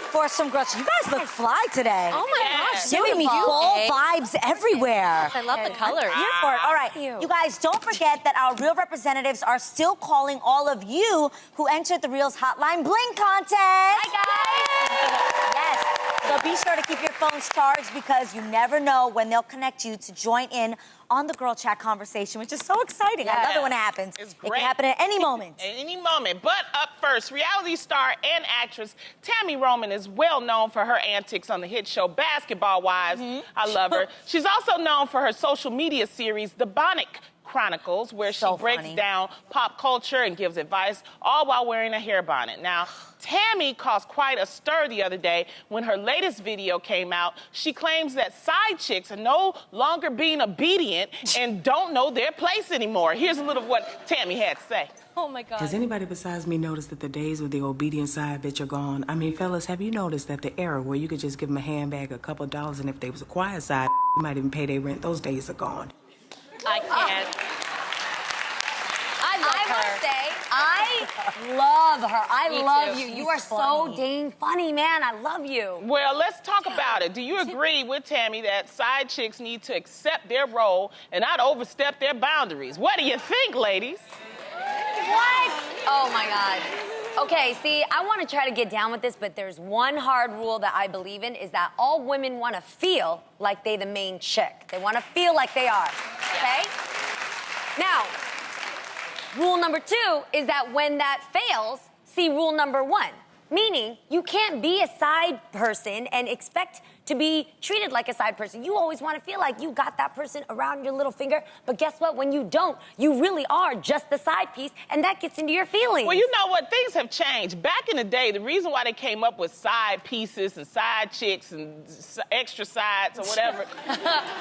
for some girls. You guys look fly today. Oh my gosh, Giving me full vibes everywhere. I love the colors. Here for it. All right, you guys, don't forget that our Real representatives are still calling all of you who entered the Reels Hotline Bling contest. Hi, guys. Yes. So be sure to keep your phones charged because you never know when they'll connect you to join in on the girl chat conversation, which is so exciting. I love it when it happens. It's It great. can happen at any moment. At any moment. But up first, reality star and actress Tami Roman is well known for her antics on the hit show Basketball Wives. I love her. She's also known for her social media series, The Bonnet Chronicles, where she breaks down pop culture and gives advice, all while wearing a hair bonnet. Now, Tami caused quite a stir the other day when her latest video came out. She claims that side chicks are no longer being obedient and don't know their place anymore. Here's a little of what Tami had to say. Oh my God. Has anybody besides me noticed that the days with the obedient side bitch are gone? I mean, fellas, have you noticed that the era where you could just give them a handbag, a couple of dollars, and if they was a quiet side, you might even pay their rent, those days are gone. I can't. I must say, I love her. I Me love too. you. She's You are so dang funny, man. I love you. Well, let's talk about it. Do you agree with Tami that side chicks need to accept their role and not overstep their boundaries? What do you think, ladies? What? Oh, my God. Okay, see, I want to try to get down with this, but there's one hard rule that I believe in, is that all women want to feel like they the main chick. They want to feel like they are, okay? Now, rule number 2 is that when that fails, see rule number 1. Meaning, you can't be a side person and expect to be treated like a side person. You always want to feel like you got that person around your little finger, but guess what? When you don't, you really are just the side piece, and that gets into your feelings. Well, you know what? Things have changed. Back in the day, the reason why they came up with side pieces and side chicks and extra sides or whatever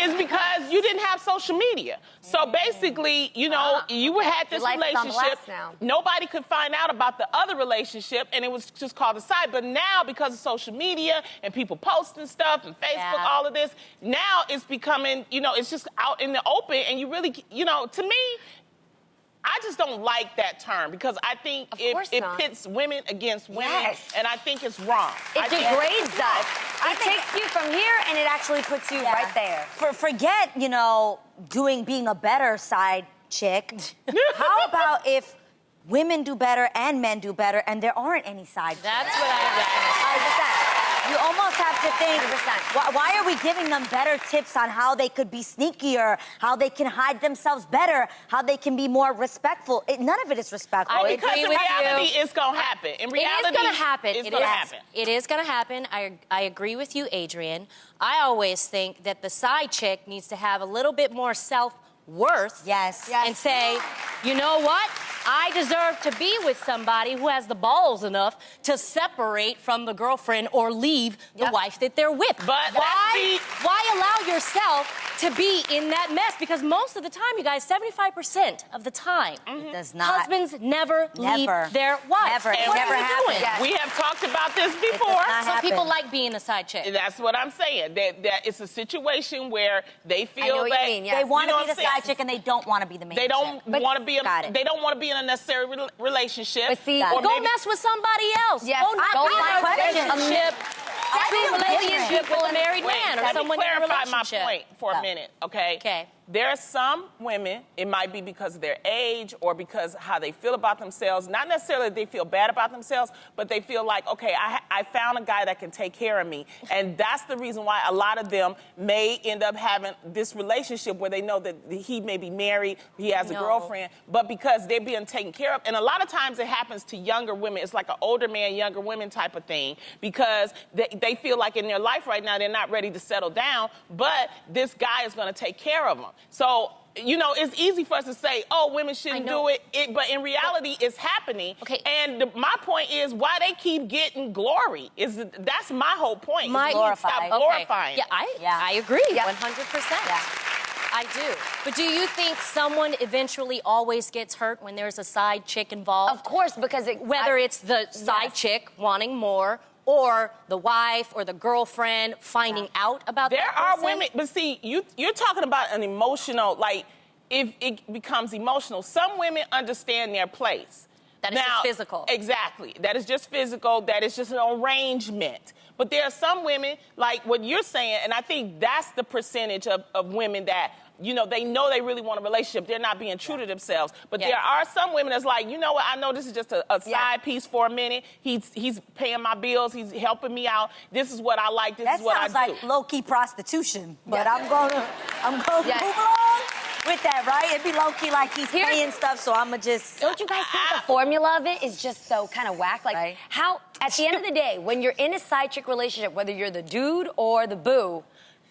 is because you didn't have social media. So basically, you know, you had this Your life is on relationship. blast now. Nobody could find out about the other relationship, and it was just called a side. But now, because of social media and people posting stuff and Facebook, all of this, now it's becoming, you know, it's just out in the open, and you really, you know, to me, I just don't like that term because I think it pits women against women, and I think it's wrong. It degrades us. It takes you from here, and it actually puts you right there. Forget, you know, being a better side chick. How about if women do better and men do better, and there aren't any side chicks? That's what I 100%. You almost have to think, why are we giving them better tips on how they could be sneakier, how they can hide themselves better, how they can be more respectful? None of it is respectful. Because in reality, it's going to happen. In reality, it is going to happen. It's going to happen. It is going to happen. I agree with you, Adrian. I always think that the side chick needs to have a little bit more self-worth. Yes. And say, you know what? I deserve to be with somebody who has the balls enough to separate from the girlfriend or leave the wife that they're with. But why allow yourself to be in that mess? Because most of the time, you guys, 75% of the time, it does not. Husbands never leave their wives. Never. And It what never are you doing? happens. We have talked about this before. Some people like being a side chick. That's what I'm saying. That it's a situation where they feel that they want to be the side chick and they don't want to be the main they don't want to be. They don't want to be in a necessary relationship. But see, go mess with somebody else. Yes, go go find find a relationship. feel Relationship with a married man or someone in a Let me clarify my relationship. point for a minute, okay? Okay. There are some women, it might be because of their age or because how they feel about themselves. Not necessarily that they feel bad about themselves, but they feel like, okay, I found a guy that can take care of me. And that's the reason why a lot of them may end up having this relationship where they know that he may be married, he has a girlfriend, but because they're being taken care of. And a lot of times it happens to younger women. It's like an older man, younger women type of thing because they feel like in their life right now they're not ready to settle down, but this guy is going to take care of them. So, you know, it's easy for us to say, oh, women shouldn't do it, but in reality, it's happening. Okay. And my point is why they keep getting glory. That's my whole point. Stop glorifying. Yeah, I agree, 100%. I do. But do you think someone eventually always gets hurt when there's a side chick involved? Of course, because whether it's the side chick wanting more or the wife or the girlfriend finding out about that person? There are women, but see, you're talking about an emotional, like, if it becomes emotional. Some women understand their place. That is just physical. Exactly. That is just physical. That is just an arrangement. But there are some women, like what you're saying, and I think that's the percentage of women that, you know they really want a relationship. They're not being true to themselves. But there are some women that's like, you know what, I know this is just a side piece for a minute. He's paying my bills. He's helping me out. This is what I like. This is what I do. That sounds like low-key prostitution. But I'm gonna move along with that, right? It'd be low-key like he's paying stuff, so I'm gonna just... Don't you guys think the formula of it is just so kind of whack? Like, how, at the end of the day, when you're in a side chick relationship, whether you're the dude or the boo,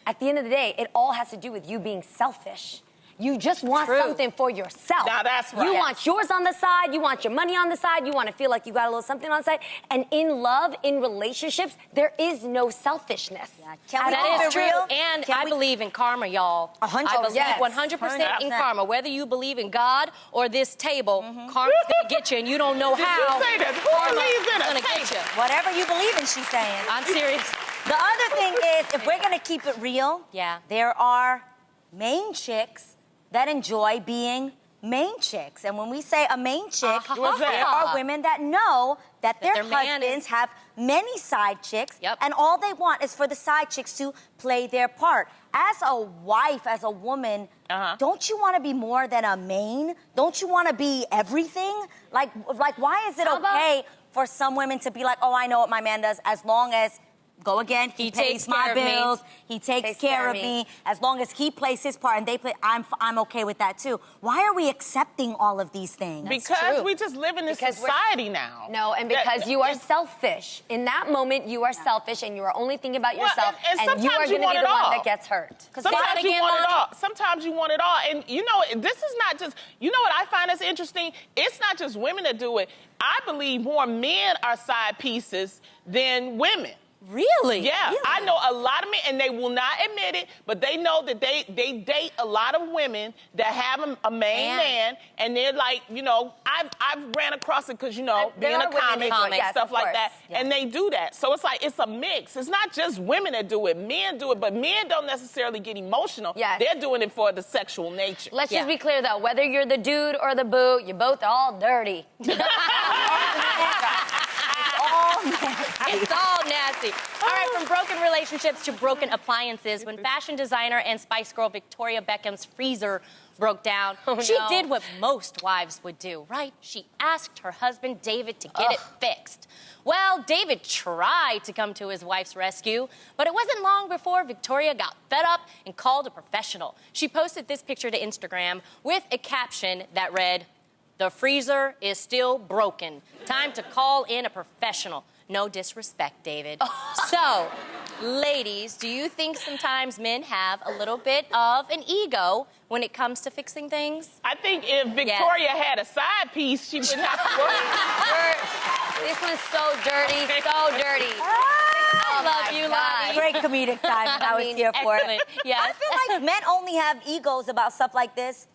at the end of the day, it all has to do with you being selfish. You just want something for yourself. Now that's right. You want yours on the side, you want your money on the side, you want to feel like you got a little something on the side. And in love, in relationships, there is no selfishness. That is true. And I believe in karma, y'all. 100%. I believe 100% in karma. Whether you believe in God or this table, karma's gonna get you, and you don't know how. Did you say that? Who believes in Karma's a gonna get you. Whatever you believe in, she's saying. I'm serious. The other thing is, if we're gonna keep it real, there are main chicks that enjoy being main chicks. And when we say a main chick, there are women that know that their husbands have many side chicks, and all they want is for the side chicks to play their part. As a wife, as a woman, don't you want to be more than a main? Don't you want to be everything? Like, why is it okay for some women to be like, oh, I know what my man does, as long as he pays my bills, he takes care of me. As long as he plays his part and they play, I'm okay with that too. Why are we accepting all of these things? Because we just live in this society now. No, and because you are selfish. In that moment, you are selfish and you are only thinking about yourself, and you are going to be the one that gets hurt. Sometimes you want it all. Sometimes you want it all. And you know, this is not just, you know what I find is interesting? It's not just women that do it. I believe more men are side pieces than women. Really? Yeah, really? I know a lot of men, and they will not admit it, but they know that they date a lot of women that have a main man, and they're like, you know, I've ran across it because, you know, being a comic and stuff like that, and they do that. So it's like, it's a mix. It's not just women that do it. Men do it, but men don't necessarily get emotional. They're doing it for the sexual nature. Let's just be clear, though. Whether you're the dude or the boo, you're both all dirty. It's all nasty. All right, from broken relationships to broken appliances, when fashion designer and Spice Girl Victoria Beckham's freezer broke down, she did what most wives would do, right? She asked her husband, David, to get it fixed. Well, David tried to come to his wife's rescue, but it wasn't long before Victoria got fed up and called a professional. She posted this picture to Instagram with a caption that read, "The freezer is still broken. Time to call in a professional." No disrespect, David. So, ladies, do you think sometimes men have a little bit of an ego when it comes to fixing things? I think if Victoria had a side piece, she would not worry. This one's so dirty, so dirty. I love you, love. Great comedic timing. I was here for it. Yeah. I feel like men only have egos about stuff like this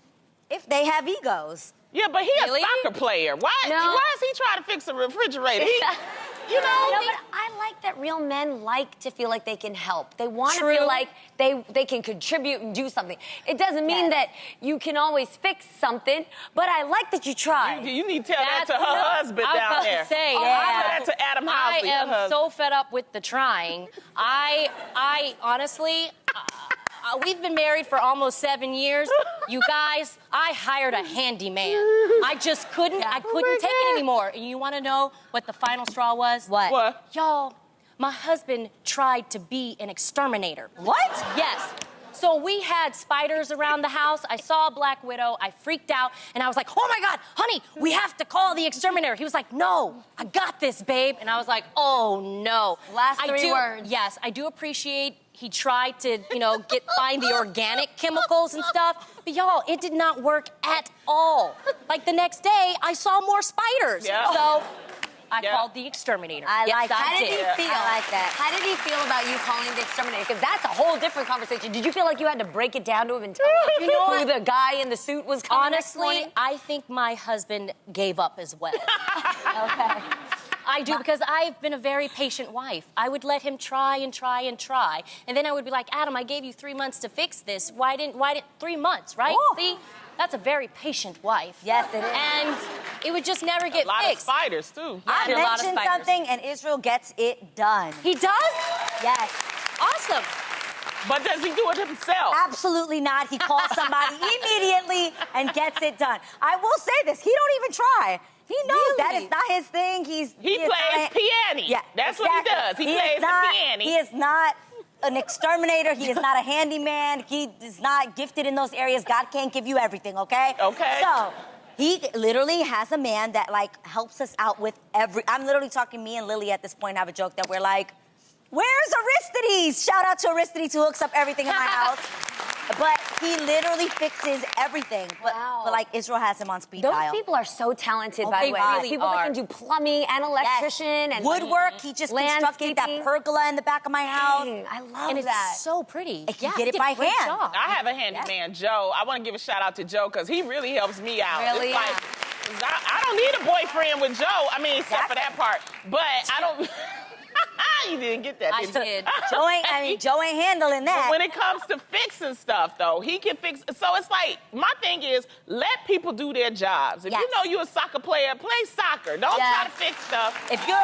if they have egos. Yeah, but he's a soccer player. Why is he trying to fix a refrigerator? You know? No, but I like that real men like to feel like they can help. They want to feel like they can contribute and do something. It doesn't mean that you can always fix something, but I like that you try. You need to tell that to her husband down there. I was about to say, tell that to Adam Housley. I am so fed up with the trying. I honestly... we've been married for almost 7 years. You guys, I hired a handyman. I just couldn't, I couldn't take it anymore. And you want to know what the final straw was? What? Y'all, my husband tried to be an exterminator. What? Yes. So we had spiders around the house. I saw a black widow. I freaked out, and I was like, oh, my God, honey, we have to call the exterminator. He was like, no, I got this, babe. And I was like, oh, no. Last three words. Yes, I do appreciate he tried to, you know, find the organic chemicals and stuff. But, y'all, it did not work at all. Like, the next day, I saw more spiders. Yeah. So I called the exterminator. I like that. How did he feel? I like that. How did he feel about you calling the exterminator? Because that's a whole different conversation. Did you feel like you had to break it down to him and tell him who the guy in the suit was coming next Honestly, morning? I think my husband gave up as well. Okay. I do, because I've been a very patient wife. I would let him try and try and try. And then I would be like, Adam, I gave you 3 months to fix this. Why didn't 3 months, right? Ooh. See? That's a very patient wife. Yes, it is. And it would just never get A lot fixed. of spiders, too. I a lot of mentioned spiders. something, and Israel gets it done. He does? Yes. Awesome. But does he do it himself? Absolutely not. He calls somebody immediately and gets it done. I will say this. He don't even try. He knows that is not his thing. He is plays not- piano. Yeah, That's exactly. what he does. He plays is not, the piano. He is not an exterminator. He is not a handyman. He is not gifted in those areas. God can't give you everything, okay? Okay. So he literally has a man that, like, helps us out with I'm literally talking, me and Lily at this point have a joke that we're like, where's Aristides? Shout out to Aristides who hooks up everything in my house. But he literally fixes everything. But, Wow. but like, Israel has him on speed Those dial. people are so talented, Oh, by they the way. really People that can do plumbing and electrician and woodwork. He just constructed that landscaping. pergola in the back of my house. Dang, I love And it's that. so pretty. And he Yeah, did it did by a great hand. job. I have a handyman, Joe. I want to give a shout out to Joe because he really helps me out. Really? It's like, 'cause I don't need a boyfriend with Joe. I mean, except for that part. But I don't. You didn't get that, I did you? did. Joe ain't handling that. But when it comes to fixing stuff, though, he can fix. So it's like, my thing is, let people do their jobs. If Yes. you know you're a soccer player, play soccer. Don't Yes. try to fix stuff. If you're,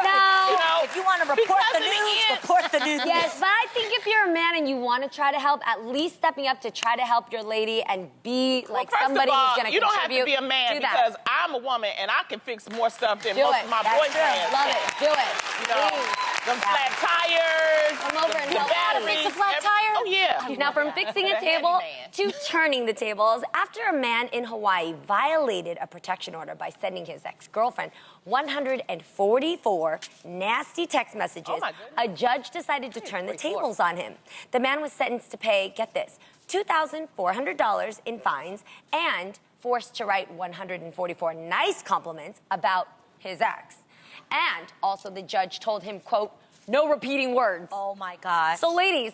if you want to report because the in the news, end- report the news. Yes, but I think if you're a man and you want to try to help, at least stepping up to try to help your lady and be like First somebody of all, who's going to you don't have contribute. to be a man do that. because I'm a woman and I can fix more stuff than Do most it. of my That's boyfriends. true. Love can. it. Do it. You know, Please. them flat tires, Come over and the help. batteries. Fix a flat every- tire? Oh, yeah. Now, from fixing a table to turning the tables, after a man in Hawaii violated a protection order by sending his ex-girlfriend 144 nasty text messages, Oh, my goodness. a judge decided to turn the tables on him. The man was sentenced to pay, get this, $2,400 in fines and forced to write 144 nice compliments about his ex. And also the judge told him, quote, no repeating words. Oh my gosh. So, ladies,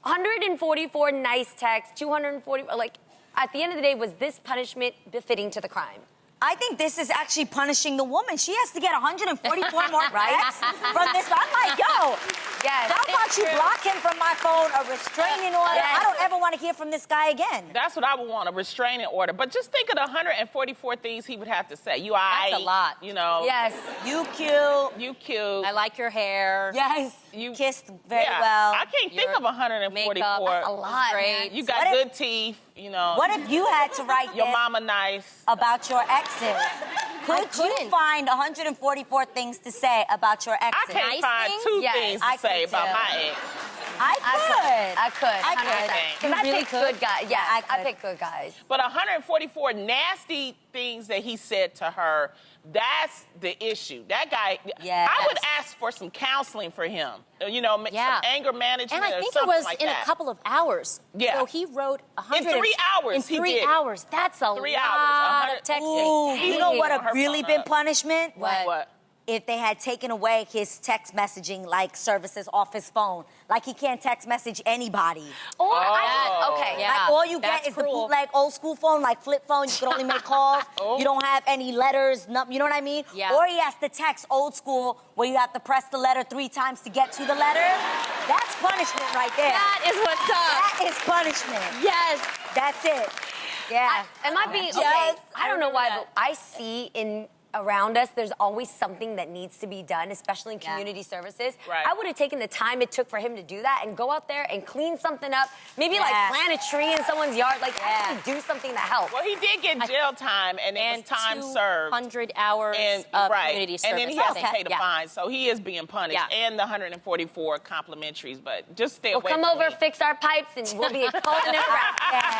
144 nice texts, 240, like, at the end of the day, was this punishment befitting to the crime? I think this is actually punishing the woman. She has to get 144 more texts from this. I'm like, yo, Yes. how about you block him from my phone, a restraining order? Yes. I don't ever want to hear from this guy again. That's what I would want, a restraining order. But just think of the 144 things he would have to say. You all right? That's a lot. You know. Yes. You cute. You cute. I like your hair. Yes. You kissed very yeah. well. I can't think Your of 144. makeup. That's a lot, Great. man. You got What if- good teeth, you know. What if you had to write Your this mama nice. about your exes? Could you couldn't. find 144 things to say about your I exes? can't Nice find things? two Yes, things to I say could about too. my ex. I could. I could. I 100%. could. Because I really pick could? good guys. Yeah, I I could. pick good guys. But 144 nasty things that he said to her, that's the issue. That guy, Yes. I would ask for some counseling for him. You know, Yeah. some anger management And I or think it something was like in that. a couple of hours. Yeah. So he wrote 100. 3 hours, In he 3 did. hours. That's a 3 lot hours, of texting. Ooh, you know what Her have really phone been up. punishment? What? If they had taken away his text messaging like services off his phone. Like he can't text message anybody. Or Oh. okay. Yeah. Like all you that's get is the cruel. bootleg old school phone, like flip phone. You can only make calls. Oh. You don't have any letters. You know what I mean? Yeah. Or he has to text old school where you have to press the letter 3 times to get to the letter. That's punishment right there. That is what's up. That is punishment. Yes. That's it. Yeah. Am I being okay? Yes, I don't know why, remember but I see around us, there's always something that needs to be done, especially in Yeah. community services. Right. I would have taken the time it took for him to do that and go out there and clean something up. Maybe like Yeah. plant a tree in someone's yard. Like actually do something to help. Well, he did get jail time, and it was time served. 200 hours And of right, community service. and then he I has to think. pay the Yeah. fine, so he is being punished, Yeah. and the 144 complimentaries. But just stay We'll away come from over, me. fix our pipes, and we'll be calling it right. Yeah.